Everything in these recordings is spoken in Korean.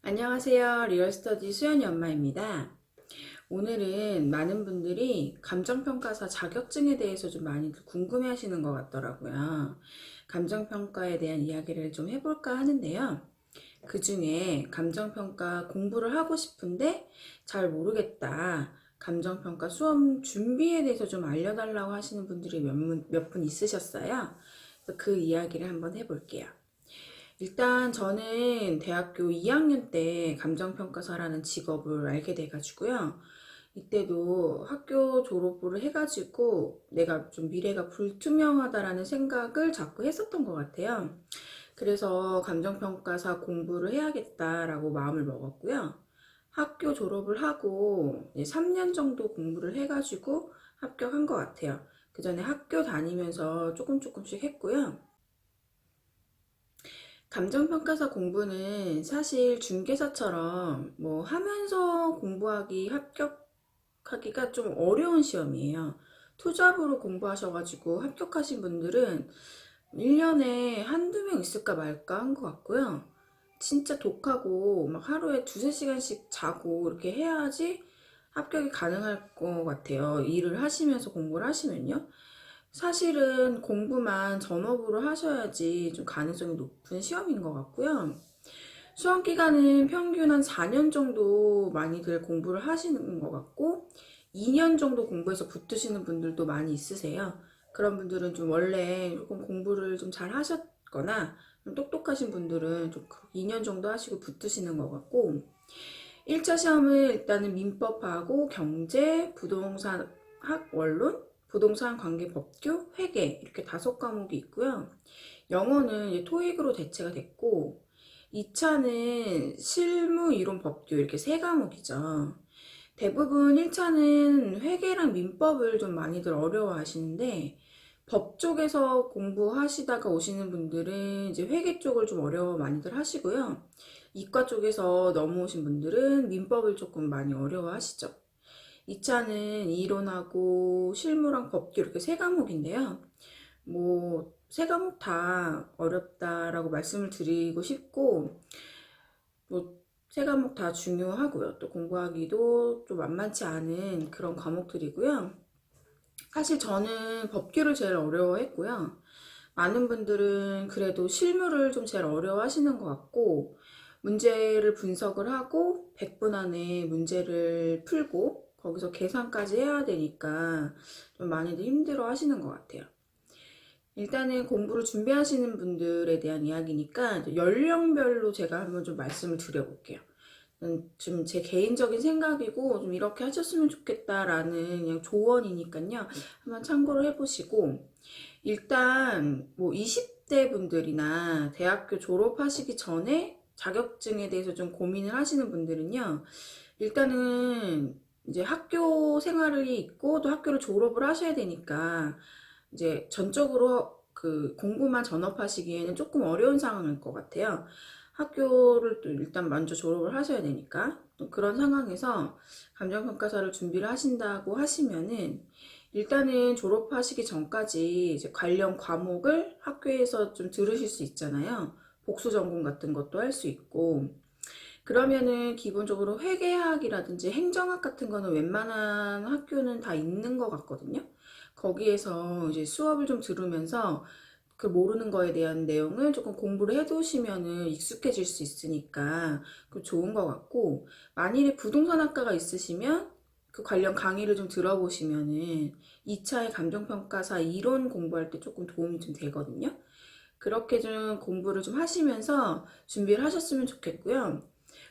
안녕하세요. 리얼스터디 수연이 엄마입니다. 오늘은 많은 분들이 감정평가사 자격증에 대해서 좀 많이 궁금해 하시는 것 같더라고요. 감정평가에 대한 이야기를 좀 해볼까 하는데요. 그 중에 감정평가 공부를 하고 싶은데 잘 모르겠다. 감정평가 수험 준비에 대해서 좀 알려달라고 하시는 분들이 몇 분 있으셨어요. 그래서 그 이야기를 한번 해볼게요. 일단 저는 대학교 2학년 때 감정평가사라는 직업을 알게 돼가지고요. 이때도 학교 졸업을 해가지고 내가 좀 미래가 불투명하다라는 생각을 자꾸 했었던 것 같아요. 그래서 감정평가사 공부를 해야겠다라고 마음을 먹었고요. 학교 졸업을 하고 3년 정도 공부를 해가지고 합격한 것 같아요. 그 전에 학교 다니면서 조금씩 했고요. 감정평가사 공부는 사실 중개사처럼 뭐 하면서 합격하기가 좀 어려운 시험이에요. 투잡으로 공부하셔가지고 합격하신 분들은 1년에 한두 명 있을까 말까 한 것 같고요. 진짜 독하고 막 하루에 두세 시간씩 자고 이렇게 해야지 합격이 가능할 것 같아요. 일을 하시면서 공부를 하시면요. 사실은 공부만 전업으로 하셔야지 좀 가능성이 높은 시험인 것 같고요. 수험 기간은 평균 한 4년 정도 많이들 공부를 하시는 것 같고 2년 정도 공부해서 붙으시는 분들도 많이 있으세요. 그런 분들은 좀 원래 조금 공부를 좀 잘 하셨거나 좀 똑똑하신 분들은 좀 2년 정도 하시고 붙으시는 것 같고 1차 시험은 일단은 민법하고 경제, 부동산 학 원론, 부동산 관계 법규, 회계 이렇게 5과목이 있고요. 영어는 이제 토익으로 대체가 됐고 2차는 실무 이론 법규 이렇게 3과목이죠. 대부분 1차는 회계랑 민법을 좀 많이들 어려워 하시는데 법 쪽에서 공부하시다가 오시는 분들은 이제 회계 쪽을 좀 어려워 많이들 하시고요. 이과 쪽에서 넘어오신 분들은 민법을 조금 많이 어려워 하시죠. 2차는 이론하고 실무랑 법규 이렇게 3과목인데요. 뭐, 3과목 다 어렵다라고 말씀을 드리고 싶고, 뭐, 3과목 다 중요하고요. 또 공부하기도 좀 만만치 않은 그런 과목들이고요. 사실 저는 법규를 제일 어려워했고요. 많은 분들은 그래도 실무를 좀 제일 어려워하시는 것 같고 문제를 분석을 하고 100분 안에 문제를 풀고 거기서 계산까지 해야 되니까 좀 많이들 힘들어 하시는 것 같아요. 일단은 공부를 준비하시는 분들에 대한 이야기니까 연령별로 제가 한번 좀 말씀을 드려볼게요. 좀 제 개인적인 생각이고 좀 이렇게 하셨으면 좋겠다라는 그냥 조언이니까요. 한번 참고를 해보시고 일단 뭐 20대 분들이나 대학교 졸업하시기 전에 자격증에 대해서 좀 고민을 하시는 분들은요. 일단은 이제 학교 생활이 있고 또 학교를 졸업을 하셔야 되니까 이제 전적으로 그 공부만 전업하시기에는 조금 어려운 상황일 것 같아요. 학교를 또 일단 먼저 졸업을 하셔야 되니까 또 그런 상황에서 감정평가사를 준비를 하신다고 하시면은 일단은 졸업하시기 전까지 이제 관련 과목을 학교에서 좀 들으실 수 있잖아요. 복수 전공 같은 것도 할 수 있고 그러면은 기본적으로 회계학이라든지 행정학 같은 거는 웬만한 학교는 다 있는 것 같거든요. 거기에서 이제 수업을 좀 들으면서 그 모르는 거에 대한 내용을 조금 공부를 해두시면은 익숙해질 수 있으니까 그 좋은 것 같고 만일에 부동산학과가 있으시면 그 관련 강의를 좀 들어보시면은 2차의 감정평가사 이론 공부할 때 조금 도움이 좀 되거든요. 그렇게 좀 공부를 좀 하시면서 준비를 하셨으면 좋겠고요.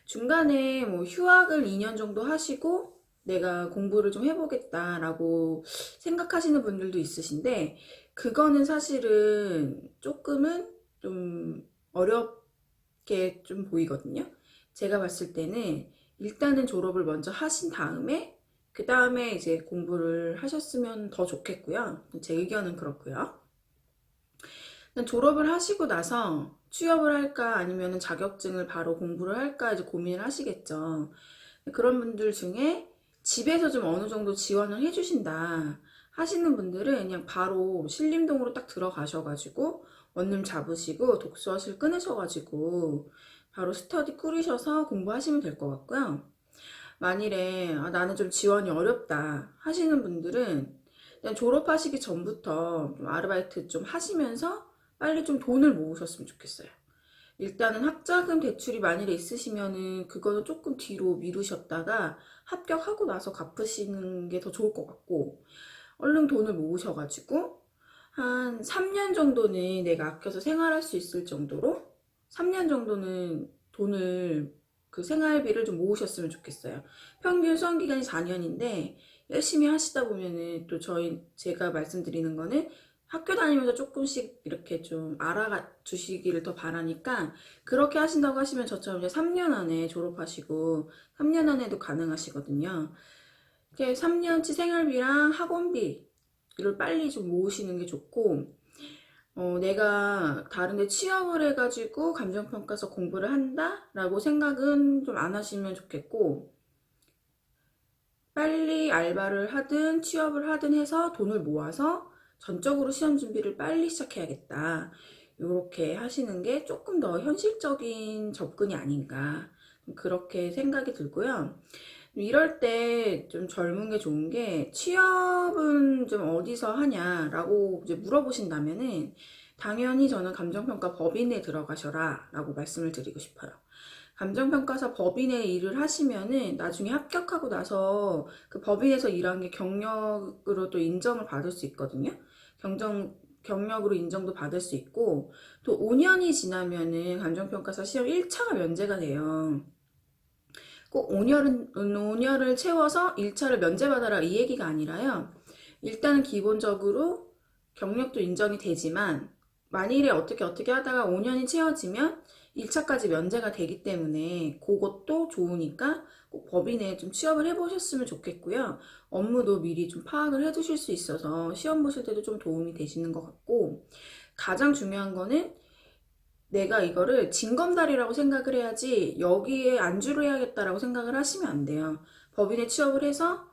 중간에 뭐 휴학을 2년 정도 하시고 내가 공부를 좀 해보겠다라고 생각하시는 분들도 있으신데 그거는 사실은 조금은 좀 어렵게 좀 보이거든요. 제가 봤을 때는 일단은 졸업을 먼저 하신 다음에 그 다음에 이제 공부를 하셨으면 더 좋겠고요. 제 의견은 그렇고요. 졸업을 하시고 나서 취업을 할까 아니면 자격증을 바로 공부를 할까 이제 고민을 하시겠죠. 그런 분들 중에 집에서 좀 어느 정도 지원을 해주신다 하시는 분들은 그냥 바로 신림동으로 딱 들어가셔가지고 원룸 잡으시고 독서실 끊으셔가지고 바로 스터디 꾸리셔서 공부하시면 될 것 같고요. 만일에 나는 좀 지원이 어렵다 하시는 분들은 그냥 졸업하시기 전부터 좀 아르바이트 좀 하시면서 빨리 좀 돈을 모으셨으면 좋겠어요. 일단은 학자금 대출이 만일에 있으시면은 그거는 조금 뒤로 미루셨다가 합격하고 나서 갚으시는 게 더 좋을 것 같고, 얼른 돈을 모으셔가지고 한 3년 정도는 내가 아껴서 생활할 수 있을 정도로 3년 정도는 돈을 그 생활비를 좀 모으셨으면 좋겠어요. 평균 수험기간이 4년인데 열심히 하시다 보면은 또 제가 말씀드리는 거는 학교 다니면서 조금씩 이렇게 좀 알아가 주시기를 더 바라니까, 그렇게 하신다고 하시면 저처럼 이제 3년 안에 졸업하시고 3년 안에도 가능하시거든요. 이렇게 3년치 생활비랑 학원비를 빨리 좀 모으시는 게 좋고, 내가 다른데 취업을 해가지고 감정평가서 공부를 한다라고 생각은 좀 안 하시면 좋겠고, 빨리 알바를 하든 취업을 하든 해서 돈을 모아서 전적으로 시험 준비를 빨리 시작해야겠다. 이렇게 하시는 게 조금 더 현실적인 접근이 아닌가, 그렇게 생각이 들고요. 이럴 때 좀 젊은 게 좋은 게, 취업은 좀 어디서 하냐라고 이제 물어보신다면은 당연히 저는 감정평가 법인에 들어가셔라 라고 말씀을 드리고 싶어요. 감정평가사 법인에 일을 하시면은 나중에 합격하고 나서 그 법인에서 일한 게 경력으로 또 인정을 받을 수 있거든요. 경력으로 인정도 받을 수 있고, 또 5년이 지나면은 감정평가사 시험 1차가 면제가 돼요. 꼭 5년을 채워서 1차를 면제받아라 이 얘기가 아니라요. 일단은 기본적으로 경력도 인정이 되지만 만일에 어떻게 하다가 5년이 채워지면 1차까지 면제가 되기 때문에 그것도 좋으니까 꼭 법인에 좀 취업을 해보셨으면 좋겠고요. 업무도 미리 좀 파악을 해두실 수 있어서 시험 보실 때도 좀 도움이 되시는 것 같고, 가장 중요한 거는 내가 이거를 징검다리라고 생각을 해야지 여기에 안주를 해야겠다라고 생각을 하시면 안 돼요. 법인에 취업을 해서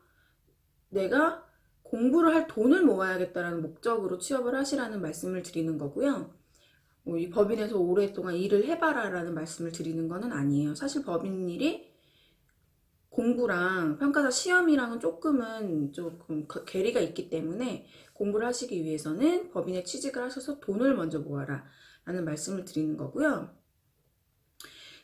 내가 공부를 할 돈을 모아야겠다라는 목적으로 취업을 하시라는 말씀을 드리는 거고요. 이 법인에서 오랫동안 일을 해봐라라는 말씀을 드리는 거는 아니에요. 사실 법인 일이 공부랑 평가사 시험이랑은 조금 괴리가 있기 때문에, 공부를 하시기 위해서는 법인에 취직을 하셔서 돈을 먼저 모아라 라는 말씀을 드리는 거고요.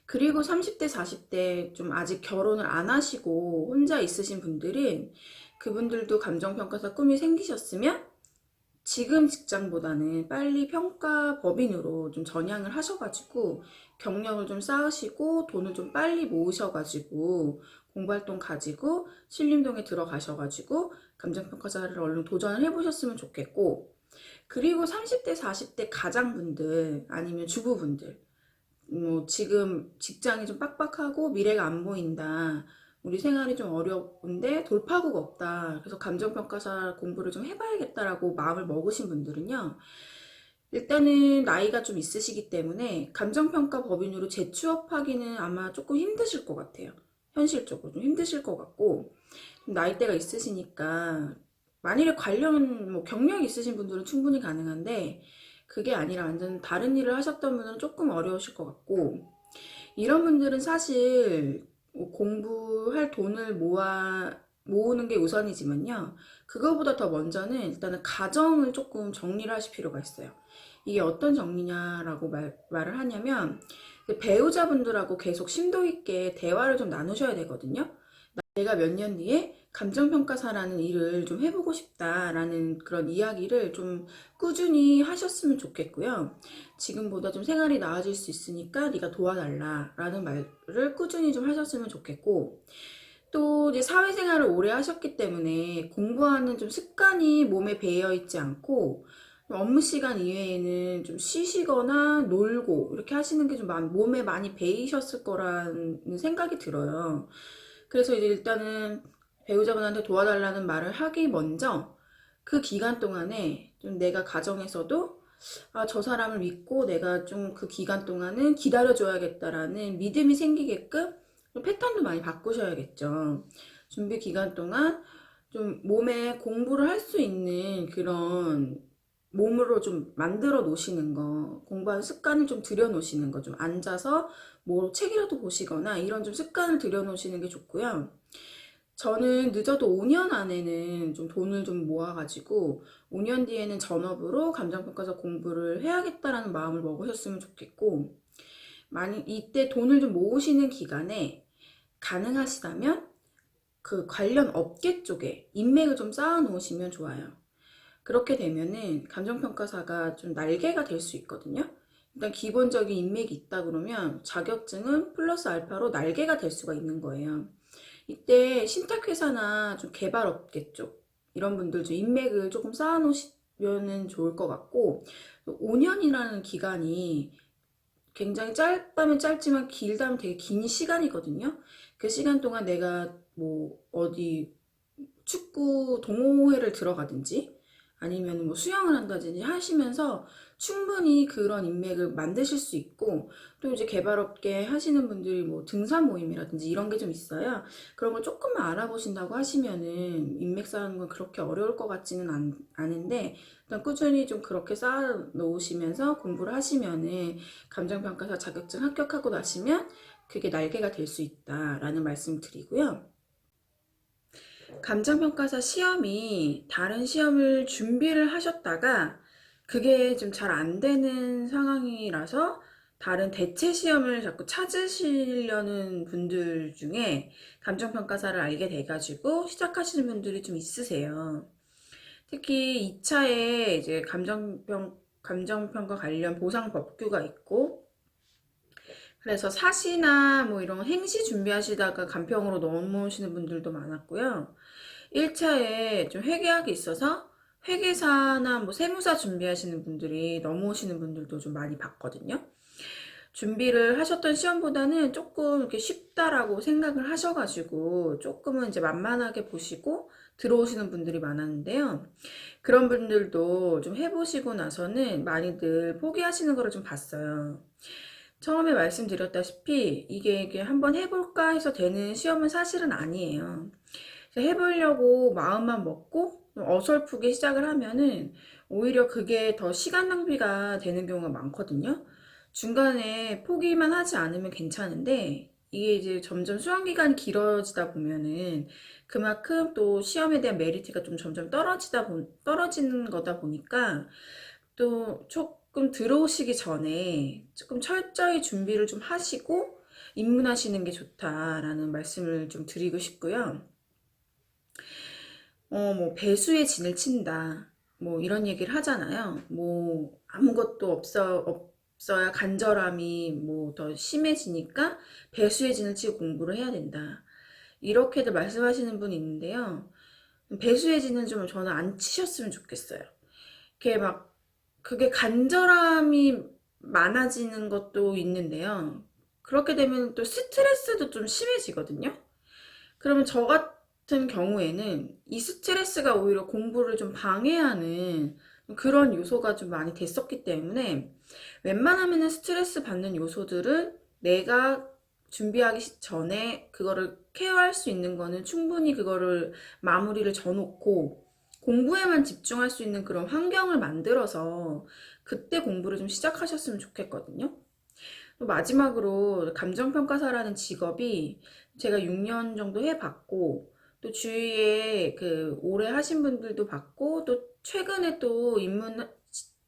그리고 30대, 40대 좀 아직 결혼을 안 하시고 혼자 있으신 분들은, 그분들도 감정평가사 꿈이 생기셨으면 지금 직장보다는 빨리 평가 법인으로 좀 전향을 하셔가지고 경력을 좀 쌓으시고 돈을 좀 빨리 모으셔가지고 공부활동 가지고 신림동에 들어가셔가지고 감정평가사를 얼른 도전을 해보셨으면 좋겠고, 그리고 30대, 40대 가장분들 아니면 주부분들, 지금 직장이 좀 빡빡하고 미래가 안 보인다, 우리 생활이 좀 어려운데 돌파구가 없다, 그래서 감정평가사 공부를 좀 해봐야겠다라고 마음을 먹으신 분들은요, 일단은 나이가 좀 있으시기 때문에 감정평가 법인으로 재취업하기는 아마 조금 힘드실 것 같아요. 현실적으로 좀 힘드실 것 같고, 나이대가 있으시니까 만일에 관련 경력이 있으신 분들은 충분히 가능한데, 그게 아니라 완전 다른 일을 하셨던 분은 조금 어려우실 것 같고, 이런 분들은 사실 공부할 돈을 모으는 게 우선이지만요, 그거보다 더 먼저는 일단은 가정을 조금 정리를 하실 필요가 있어요. 이게 어떤 정리냐라고 말을 하냐면, 배우자분들하고 계속 심도 있게 대화를 좀 나누셔야 되거든요. 내가 몇 년 뒤에 감정평가사라는 일을 좀 해보고 싶다라는 그런 이야기를 좀 꾸준히 하셨으면 좋겠고요. 지금보다 좀 생활이 나아질 수 있으니까 네가 도와달라라는 말을 꾸준히 좀 하셨으면 좋겠고, 또 이제 사회생활을 오래 하셨기 때문에 공부하는 좀 습관이 몸에 배어 있지 않고, 업무 시간 이외에는 좀 쉬시거나 놀고 이렇게 하시는 게 좀 몸에 많이 배이셨을 거라는 생각이 들어요. 그래서 이제 일단은 배우자분한테 도와달라는 말을 하기 먼저 그 기간 동안에 좀 내가 가정에서도 저 사람을 믿고 내가 좀 그 기간 동안은 기다려줘야겠다라는 믿음이 생기게끔 좀 패턴도 많이 바꾸셔야겠죠. 준비 기간 동안 좀 몸에 공부를 할 수 있는 그런 몸으로 좀 만들어 놓으시는 거, 공부하는 습관을 좀 들여 놓으시는 거, 좀 앉아서 뭐 책이라도 보시거나 이런 좀 습관을 들여 놓으시는 게 좋고요. 저는 늦어도 5년 안에는 좀 돈을 좀 모아가지고 5년 뒤에는 전업으로 감정평가사 공부를 해야겠다라는 마음을 먹으셨으면 좋겠고, 만약 이때 돈을 좀 모으시는 기간에 가능하시다면 그 관련 업계 쪽에 인맥을 좀 쌓아 놓으시면 좋아요. 그렇게 되면은 감정평가사가 좀 날개가 될 수 있거든요. 일단 기본적인 인맥이 있다 그러면 자격증은 플러스 알파로 날개가 될 수가 있는 거예요. 이때 신탁회사나 좀 개발업계 쪽 이런 분들 좀 인맥을 조금 쌓아 놓으시면 좋을 것 같고, 5년이라는 기간이 굉장히 짧다면 짧지만 길다면 되게 긴 시간이거든요. 그 시간 동안 내가 뭐 어디 축구 동호회를 들어가든지 아니면 뭐 수영을 한다든지 하시면서 충분히 그런 인맥을 만드실 수 있고, 또 이제 개발업계 하시는 분들이 뭐 등산 모임이라든지 이런 게 좀 있어요. 그런 걸 조금만 알아보신다고 하시면은 인맥 쌓는 건 그렇게 어려울 것 같지는 않은데, 일단 꾸준히 좀 그렇게 쌓아 놓으시면서 공부를 하시면은 감정평가사 자격증 합격하고 나시면 그게 날개가 될 수 있다라는 말씀 드리고요. 감정평가사 시험이 다른 시험을 준비를 하셨다가 그게 좀 잘 안 되는 상황이라서 다른 대체 시험을 자꾸 찾으시려는 분들 중에 감정평가사를 알게 돼가지고 시작하시는 분들이 좀 있으세요. 특히 2차에 이제 감정평가 관련 보상 법규가 있고, 그래서 사시나 뭐 이런 행시 준비하시다가 간평으로 넘어오시는 분들도 많았고요. 1차에 좀 회계학이 있어서 회계사나 뭐 세무사 준비하시는 분들이 넘어오시는 분들도 좀 많이 봤거든요. 준비를 하셨던 시험보다는 조금 이렇게 쉽다라고 생각을 하셔가지고 조금은 이제 만만하게 보시고 들어오시는 분들이 많았는데요. 그런 분들도 좀 해보시고 나서는 많이들 포기하시는 거를 좀 봤어요. 처음에 말씀드렸다시피 이게 한번 해볼까 해서 되는 시험은 사실은 아니에요. 해보려고 마음만 먹고 어설프게 시작을 하면은 오히려 그게 더 시간 낭비가 되는 경우가 많거든요. 중간에 포기만 하지 않으면 괜찮은데, 이게 이제 점점 수험 기간이 길어지다 보면은 그만큼 또 시험에 대한 메리트가 좀 점점 떨어지는 거다 보니까, 또 조금 들어오시기 전에 조금 철저히 준비를 좀 하시고 입문하시는 게 좋다라는 말씀을 좀 드리고 싶고요. 뭐 배수의 진을 친다, 뭐 이런 얘기를 하잖아요. 뭐 아무것도 없어야 간절함이 뭐 더 심해지니까 배수의 진을 치고 공부를 해야 된다, 이렇게들 말씀하시는 분이 있는데요. 배수의 진은 좀 저는 안 치셨으면 좋겠어요. 이렇게 막 그게 간절함이 많아지는 것도 있는데요. 그렇게 되면 또 스트레스도 좀 심해지거든요. 그러면 저 같은 경우에는 이 스트레스가 오히려 공부를 좀 방해하는 그런 요소가 좀 많이 됐었기 때문에, 웬만하면 스트레스 받는 요소들은 내가 준비하기 전에 그거를 케어할 수 있는 거는 충분히 그거를 마무리를 져놓고 공부에만 집중할 수 있는 그런 환경을 만들어서 그때 공부를 좀 시작하셨으면 좋겠거든요. 또 마지막으로 감정평가사라는 직업이 제가 6년 정도 해봤고, 또 주위에 그 오래 하신 분들도 봤고, 또 최근에 또 입문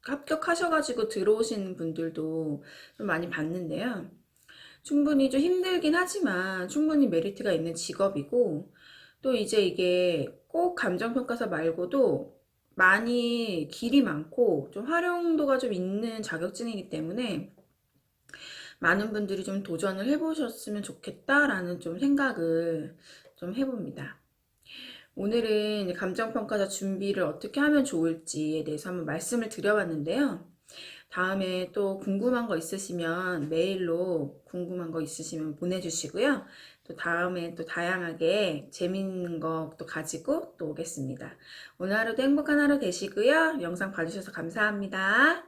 합격하셔가지고 들어오시는 분들도 좀 많이 봤는데요. 충분히 좀 힘들긴 하지만 충분히 메리트가 있는 직업이고, 또 이제 이게 꼭 감정평가사 말고도 많이 길이 많고 좀 활용도가 좀 있는 자격증이기 때문에 많은 분들이 좀 도전을 해보셨으면 좋겠다라는 좀 생각을 좀 해봅니다. 오늘은 감정평가사 준비를 어떻게 하면 좋을지에 대해서 한번 말씀을 드려봤는데요. 다음에 또 궁금한 거 있으시면 메일로 궁금한 거 있으시면 보내주시고요. 또 다음에 또 다양하게 재밌는 것도 가지고 또 오겠습니다. 오늘 하루도 행복한 하루 되시고요. 영상 봐주셔서 감사합니다.